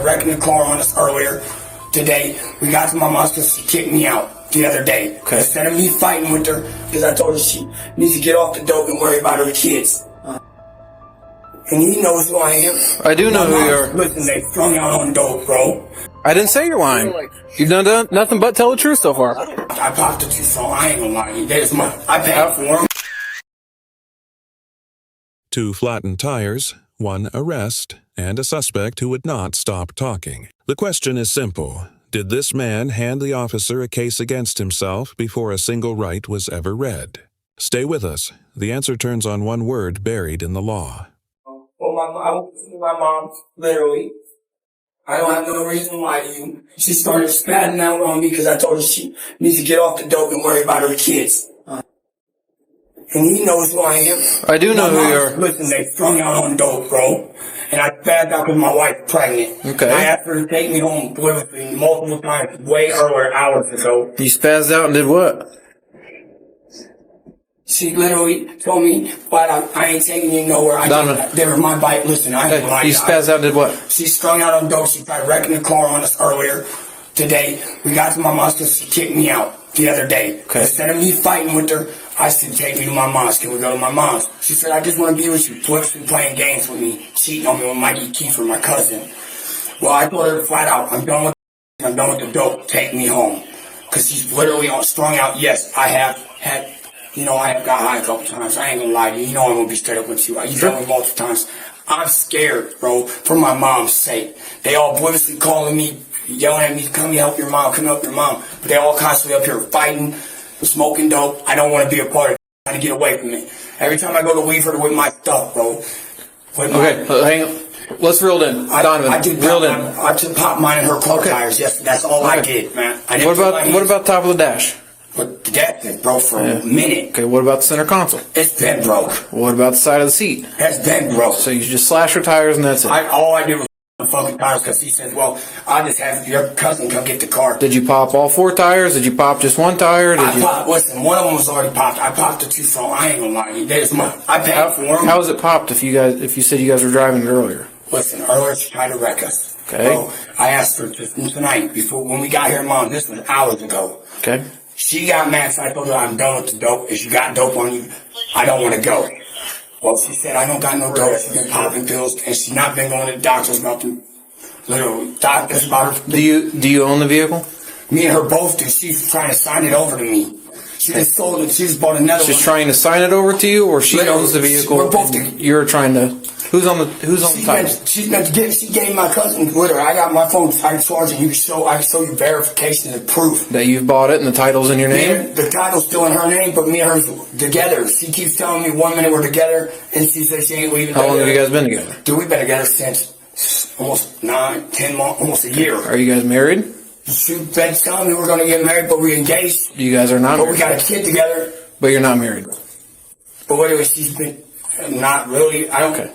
tried wrecking the car on us earlier today. We got to my mom's because she kicked me out the other day. Okay. Instead of me fighting with her, because I told her she needs to get off the dope and worry about her kids. And he knows who I am. I do know who you are. Listen, they strung out on dope, bro. I didn't say you're lying. You've done nothing but tell the truth so far. I popped the two, so I ain't gonna lie to you. I paid for them. 2 flattened tires, 1 arrest, and a suspect who would not stop talking. The question is simple. Did this man hand the officer a case against himself before a single right was ever read? Stay with us. The answer turns on one word buried in the law. Well, my mom, literally, I don't have no reason to lie to you. She started spatting out on me because I told her she needs to get off the dope and worry about her kids. And he knows who I am. I do know who you are. Listen, they strung out on dope, bro. And I spazzed out because my wife's pregnant. Okay. I asked her to take me home with me multiple times, way earlier, hours ago. You spazzed out and did what? She literally told me, flat out, I ain't taking you nowhere. They were my bike. Listen, I ain't lying. You spazzed out and did what? She strung out on dope. She tried wrecking the car on us earlier today. We got to my mom's because she kicked me out the other day. Okay. Instead of me fighting with her, I said, take me to my mom's. Can we go to my mom's? She said, I just want to be with you. Flips been playing games with me, cheating on me with Mikey Kiefer, my cousin. Well, I told her flat out, I'm done with the dope. Take me home. Because she's literally strung out. Yes, I have had, I have got high a couple times. I ain't gonna lie to you. You know I'm gonna be straight up with you. You told me multiple times. I'm scared, bro, for my mom's sake. They all obliviously calling me, yelling at me, come help your mom, come help your mom. But they all constantly up here fighting, smoking dope. I don't want to be a part of it. I'm trying to get away from it. Every time I go to leave her with my stuff, bro. Hang on. Let's reel it in. Donovan, I just popped mine in her car tires. Yes, that's all I did, man. What about top of the dash? But that thing broke for a minute. Okay, what about the center console? It's been broke. What about the side of the seat? That's been broke. So you just slash her tires and that's it? All I did was the fucking tires because he said, well, I just have your cousin come get the car. Did you pop all 4 tires? Did you pop just 1 tire? Listen, one of them was already popped. I popped the 2 phone. I ain't gonna lie to you. I paid for them. How was it popped if you said you guys were driving it earlier? Listen, earlier she tried to wreck us. Okay. Bro, I asked her tonight when we got here, Mom, this was hours ago. Okay. She got mad, so I told her I'm done with the dope. If you got dope on you, I don't want to go. Well, she said, I don't got no dope. She's been popping pills, and she's not been going to the doctors about them. Literally, doctors about her. Do you own the vehicle? Me and her both do. She's trying to sign it over to me. She just sold it. She just bought another one. She's trying to sign it over to you, or she owns the vehicle? We're both. You're trying to. Who's on the title? She gave my cousin with her. I got my phone. I can charge it. I can show you verification and proof that you've bought it and the title's in your name. The title's still in her name, but me and her together. She keeps telling me 1 minute we're together, and she says she ain't leaving. How long have you guys been together? Dude, we've been together since almost 9, 10 months, almost a year. Are you guys married? She's been telling me we're going to get married, but we're engaged. You guys are not married. But we got a kid together. But you're not married. But anyway, she's been not really. Okay.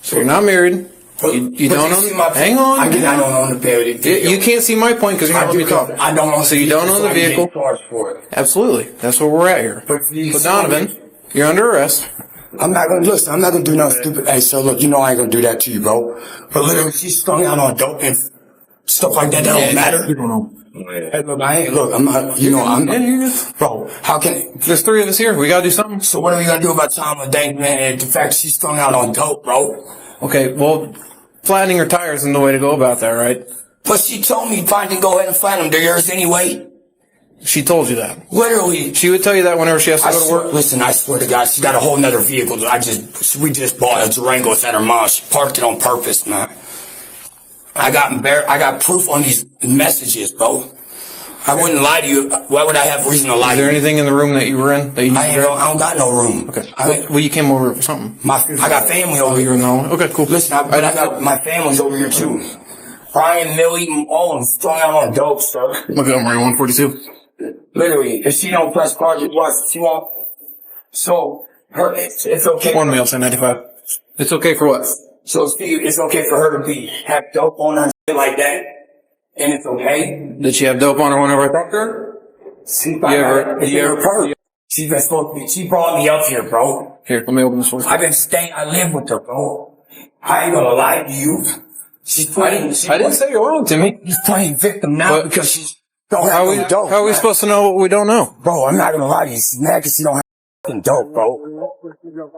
So you're not married. You don't own. Hang on. I don't own the vehicle. You can't see my point because you're not letting me talk. I don't own. So you don't own the vehicle. Absolutely. That's where we're at here. But Donovan, you're under arrest. I'm not gonna listen. I'm not gonna do nothing stupid. Hey, so look, I ain't gonna do that to you, bro. But literally, she's strung out on dope and stuff like that. That don't matter. You don't know. Hey, look, I'm not, bro, how can, there's 3 of us here. We gotta do something. So what are we gonna do about Tom and Dang, man, and the fact she's strung out on dope, bro? Okay, well, flattening her tires isn't the way to go about that, right? But she told me, fine, to go ahead and flatten them. They're yours anyway. She told you that. Literally. She would tell you that whenever she has to go to work? Listen, I swear to God, she got a whole nother vehicle. We just bought a Durango. It's at her mom. She parked it on purpose, man. I got proof on these messages, bro. I wouldn't lie to you. Why would I have reason to lie to you? Is there anything in the room that you were in? That I don't got no room. Okay. Well, you came over for something. I got family over here. Okay, cool. Listen, I got my family's over here too. Brian, Millie, all of them strung out on dope, sir. Montgomery 142. Literally, if she don't press charges, what? She won't. So, it's okay. 1 male, 1095. It's okay for what? So, Steve, it's okay for her to have dope on her and shit like that? And it's okay? Did she have dope on her whenever I talked to her? She's been supposed to be. She brought me up here, bro. Here, let me open this for you. I live with her, bro. I ain't gonna lie to you. She's playing. I didn't say you're lying to me. She's playing victim now because she's don't have no dope. How are we supposed to know what we don't know? Bro, I'm not gonna lie to you. She's mad because she don't have fucking dope, bro.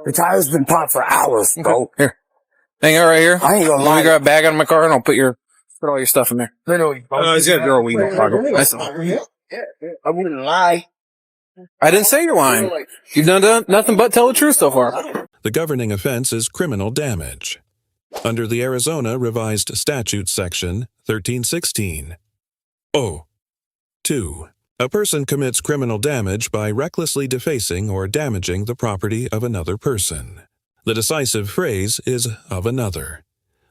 The tire's been popped for hours, bro. Here. Hang out right here. I ain't gonna Let lie. me grab a bag out of my car and I'll put all your stuff in there. Literally, bro. He's got a girl weed in his pocket. I saw. I wouldn't lie. I didn't say you're lying. You've done nothing but tell the truth so far. The governing offense is criminal damage. Under the Arizona Revised Statute Section 1316. 2. A person commits criminal damage by recklessly defacing or damaging the property of another person. The decisive phrase is of another.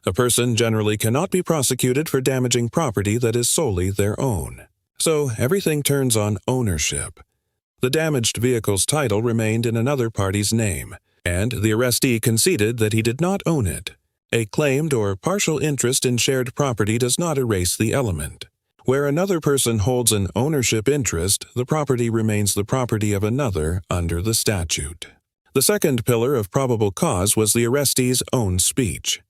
A person generally cannot be prosecuted for damaging property that is solely their own. So everything turns on ownership. The damaged vehicle's title remained in another party's name, and the arrestee conceded that he did not own it. A claimed or partial interest in shared property does not erase the element. Where another person holds an ownership interest, the property remains the property of another under the statute. The second pillar of probable cause was the arrestee's own speech.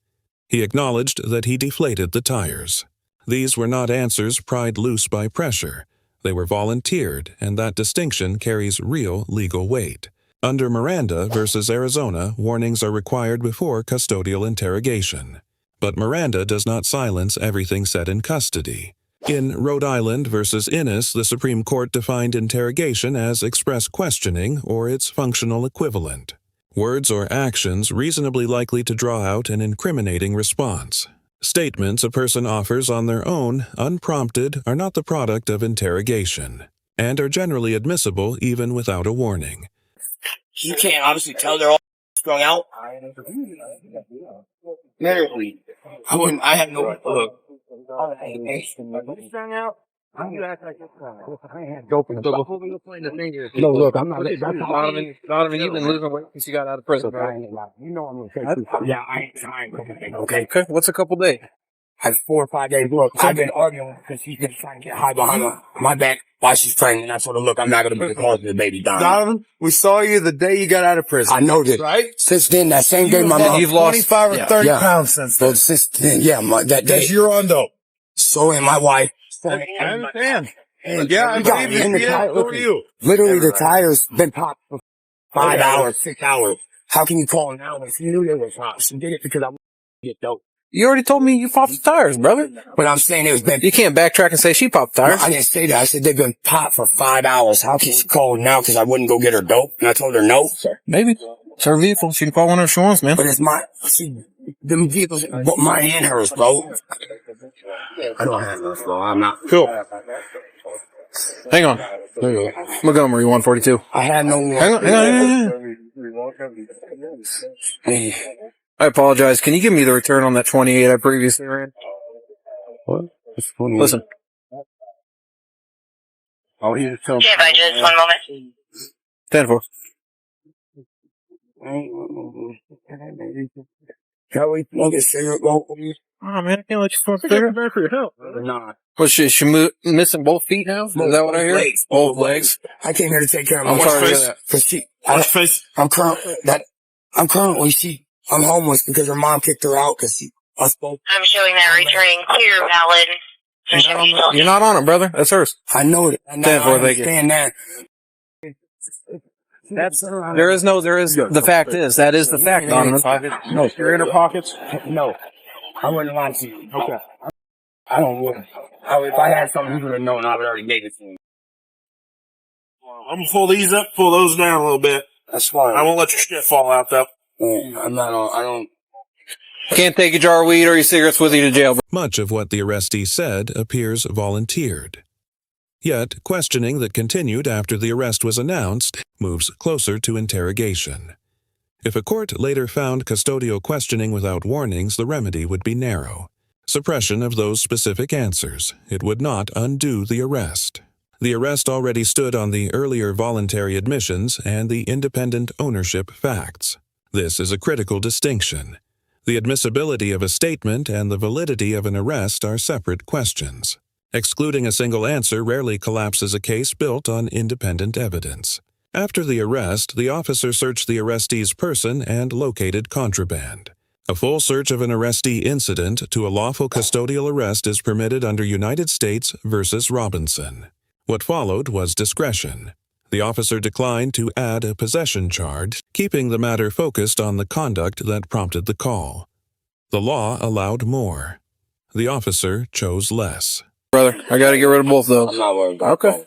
He acknowledged that he deflated the tires. These were not answers pried loose by pressure. They were volunteered, and that distinction carries real legal weight. Under Miranda versus Arizona, warnings are required before custodial interrogation. But Miranda does not silence everything said in custody. In Rhode Island versus Innis, the Supreme Court defined interrogation as express questioning or its functional equivalent. Words or actions reasonably likely to draw out an incriminating response. Statements a person offers on their own, unprompted, are not the product of interrogation, and are generally admissible even without a warning. You can't obviously tell they're all strung out. Literally. I have no look. Strung out? You act like no, look, I'm not. Donovan, you've been losing weight since you got out of prison, right? You know I'm okay. Yeah, I ain't. Okay. What's a couple days? I have 4 or 5 days. Look, I've been arguing because she's been trying to get high behind my back while she's pregnant. I told her, look, I'm not going to be the cause of the baby dying. Donovan, we saw you the day you got out of prison. I know this. Right? Since then, that same day, my mom. You've lost 25 or 30 pounds since then. So since then, that day. Because you're on dope. So and my wife. I understand. And Yeah, I got believe in you. the Yeah, tire. so are you. Literally, the tires been popped for 5 hours, 6 hours. How can you call now when she knew they were popped? She did it because I wanted to get dope. You already told me you popped the tires, brother. But I'm saying it was been. You can't backtrack and say she popped tires. No, I didn't say that. I said they've been popped for 5 hours. How can she call now because I wouldn't go get her dope? And I told her no. Maybe. It's her vehicle. She can call whenever she wants, man. But it's them vehicles, mine and hers, bro. I don't have those, bro. I'm not. Cool. Hang on. Montgomery 142. I had no. Hang on. Hey. I apologize. Can you give me the return on that 28 I previously ran? What? Listen. Oh, he's Yeah, if I just 1 moment. 10-4. Can we smoke a cigarette, bro? Oh, man, I can't let you smoke a cigarette. Back for your help. Nah. Was she missing both feet now? Is that what I hear? Legs. Both legs. I came here to take care of my I'm wife. sorry to hear that. Cause I'm homeless because her mom kicked her out because us both. I'm showing that returning clear, valid. You're not on it, brother. That's hers. I know it. I 10-4, thank you. understand that. The fact is, that is the fact, Donovan. No, Your inner pockets? no. I wouldn't lie to you. Okay. I don't would. If I had something you would have known, I would already gave it to you. I'm going to pull these up, pull those down a little bit. That's fine. I won't let your shit fall out, though. I'm not on. I don't. Can't take a jar of weed or your cigarettes with you to jail. Much of what the arrestee said appears volunteered. Yet, questioning that continued after the arrest was announced moves closer to interrogation. If a court later found custodial questioning without warnings, the remedy would be narrow. Suppression of those specific answers. It would not undo the arrest. The arrest already stood on the earlier voluntary admissions and the independent ownership facts. This is a critical distinction. The admissibility of a statement and the validity of an arrest are separate questions. Excluding a single answer rarely collapses a case built on independent evidence. After the arrest, the officer searched the arrestee's person and located contraband. A full search of an arrestee incident to a lawful custodial arrest is permitted under United States versus Robinson. What followed was discretion. The officer declined to add a possession charge, keeping the matter focused on the conduct that prompted the call. The law allowed more. The officer chose less. Brother, I gotta get rid of both of those. I'm not worried about Okay.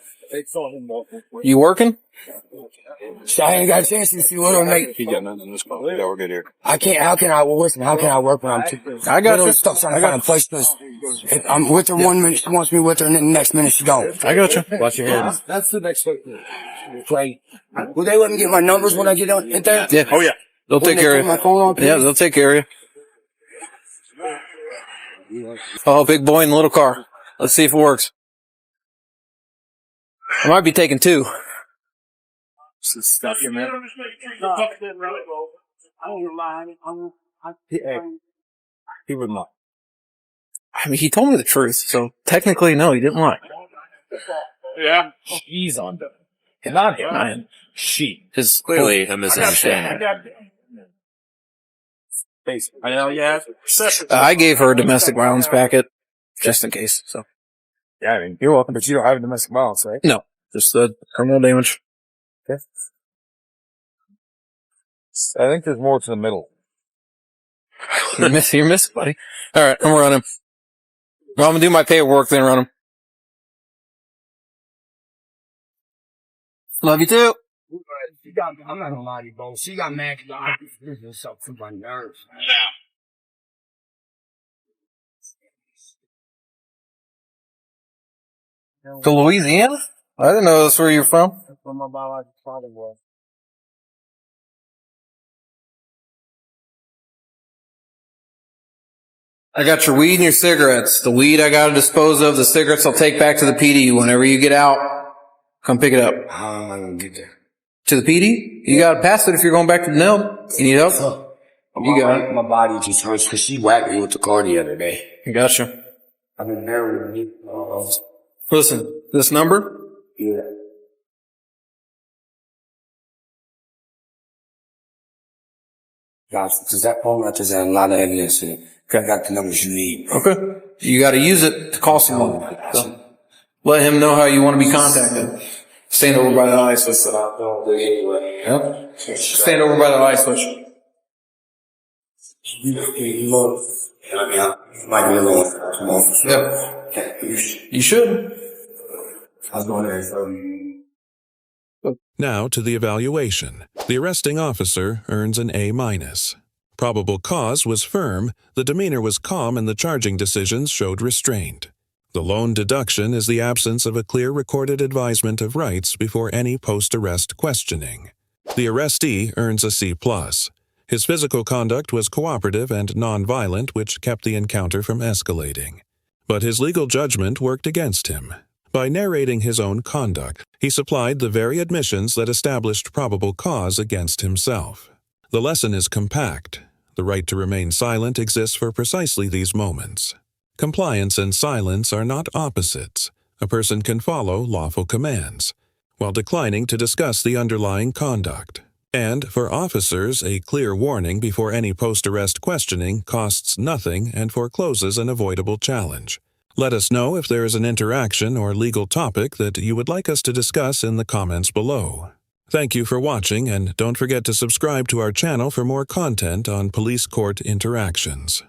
You working? So I ain't got a chance to see what I'm making. He got nothing in this call. Yeah, we're good here. I can't, how can I work when I'm too? I got you. Stop trying to find a place because if I'm with her 1 minute, she wants me with her, and then the next minute she gone. I got you. Watch your head. That's the next thing. Play. Will they let me get my numbers when I get in there? Yeah. Oh, yeah. They'll take care of My you. phone on, please? Yeah, they'll take care of you. Oh, big boy in the little car. Let's see if it works. I might be taking two. Stuff you, man. He would not. I mean, he told me the truth, so technically, no, he didn't lie. Yeah. She's on them. Not him. Man. She. His Clearly a misunderstanding. I know, yeah. I gave her a domestic violence packet, just in case, so. Yeah, I mean, you're welcome, but you don't have domestic violence, right? No, just the criminal damage. Okay. I think there's more to the middle. You're missing, buddy. Alright, I'm running. Well, I'm gonna do my paperwork, then run him. Love you too. I'm not gonna lie to you, bro. She got mad because I was something to my nerves. To Louisiana? I didn't know that's where you're from. That's where my biological father was. I got your weed and your cigarettes. The weed I gotta dispose of. The cigarettes I'll take back to the PD. Whenever you get out, come pick it up. How am I gonna get there? To the PD? You gotta pass it if you're going back to the NIL. You need help? You got it. My body just hurts because she whacked me with the car the other day. I gotcha. I've been married with me. Listen, this number? Yeah. Guys, because that phone right there's a lot of evidence in it. I got the numbers you need. Okay. You gotta use it to call someone. So let him know how you want to be contacted. Stand over by the light switch. Yep. Stand over by the light switch. You might be alone. Yep. You should. I was going there, so. Now to the evaluation. The arresting officer earns an A-. Probable cause was firm, the demeanor was calm, and the charging decisions showed restraint. The lone deduction is the absence of a clear recorded advisement of rights before any post-arrest questioning. The arrestee earns a C+. His physical conduct was cooperative and nonviolent, which kept the encounter from escalating. But his legal judgment worked against him. By narrating his own conduct, he supplied the very admissions that established probable cause against himself. The lesson is compact. The right to remain silent exists for precisely these moments. Compliance and silence are not opposites. A person can follow lawful commands, while declining to discuss the underlying conduct. And, for officers, a clear warning before any post-arrest questioning costs nothing and forecloses an avoidable challenge. Let us know if there is an interaction or legal topic that you would like us to discuss in the comments below. Thank you for watching, and don't forget to subscribe to our channel for more content on police court interactions.